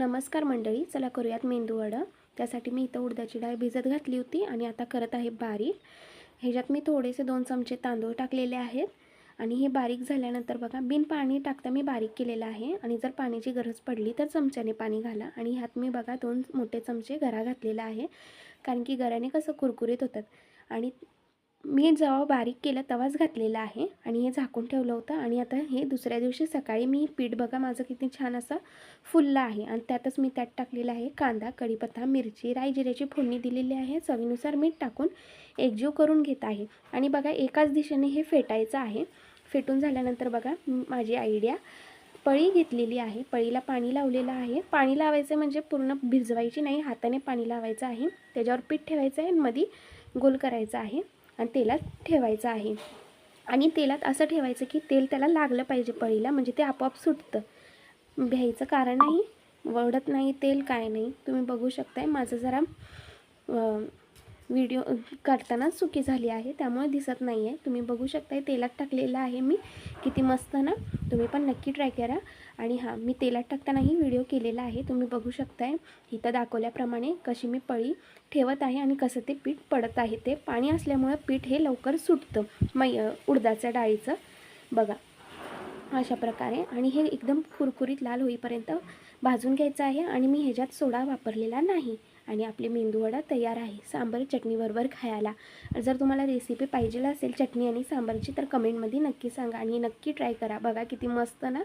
नमस्कार मंडळी, चला करूयात मेंदूवडा। त्यासाठी मी इथं उडदाची डाळ भिजत घातली होती आणि आता करत आहे बारीक। ह्याच्यात मी थोडेसे 2 चमचे तांदूळ टाकलेले आहेत आणि हे बारीक झाल्यानंतर बघा बिन पाणी टाकता मी बारीक केलेलं आहे आणि जर पाण्याची गरज पडली तर चमच्याने पाणी घाला। आणि ह्यात मी बघा 2 मोठे चमचे गरा घातलेला आहे, कारण की गऱ्याने कसं कुरकुरीत होतात। आणि मी जेव्हा बारीक केलं तेव्हाच घातलेलं आहे आणि हे झाकून ठेवलं होतं। आणि आता हे दुसऱ्या दिवशी सकाळी मी पीठ बघा माझं किती छान असं फुललं आहे आणि त्यातच मी त्यात टाकलेला आहे कांदा, कढीपत्ता, मिरची, राई, जिऱ्याची फोडणी दिलेली आहे। चवीनुसार मीठ टाकून एकजीव करून घेत आहे आणि बघा एकाच दिशेने हे फेटायचं आहे। फेटून झाल्यानंतर बघा माझी आयडिया, पळी घेतलेली आहे, पळीला पाणी लावलेलं आहे। पाणी लावायचं म्हणजे पूर्ण भिजवायची नाही, हाताने पाणी लावायचं आहे। त्याच्यावर पीठ ठेवायचं आहे, मध्ये गोल करायचं आहे आणि तेलात ठेवायचं आहे। आणि तेलात असं ठेवायचं की तेल त्याला लागलं पाहिजे पळीला, म्हणजे ते आपोआप सुटतं। भ्यायचं कारण नाही, वळत नाही तेल, काय नाही। तुम्ही बघू शकताय माझं जरा व्हिडिओ करताना चुकी झाली आहे त्यामुळे दिसत नाही आहे। तुम्ही बघू शकताय तेलात टाकलेलं आहे मी, किती मस्त ना। तुम्ही पण नक्की ट्राय करा। आणि हां, मी तेलात टाकतानाही व्हिडिओ केलेला आहे, तुम्ही बघू शकताय इथं दाखवल्याप्रमाणे कशी मी पळी ठेवत आहे आणि कसं ते पीठ पडत आहे। ते पाणी असल्यामुळे पीठ हे लवकर सुटतं उडदाच्या डाळीचं बघा अशा प्रकारे। आणि हे एकदम कुरकुरीत लाल होईपर्यंत भाजून घ्यायचं आहे आणि मी ह्याच्यात सोडा वापरलेला नाही। आणि आपले मेंदूवडा तयार आहे सांबार चटणीबरोबर खायला। जर तुम्हाला रेसिपी पाहिजे असेल चटणी आणि सांबारची तर कमेंटमध्ये नक्की सांगा आणि नक्की ट्राय करा। बघा किती मस्त ना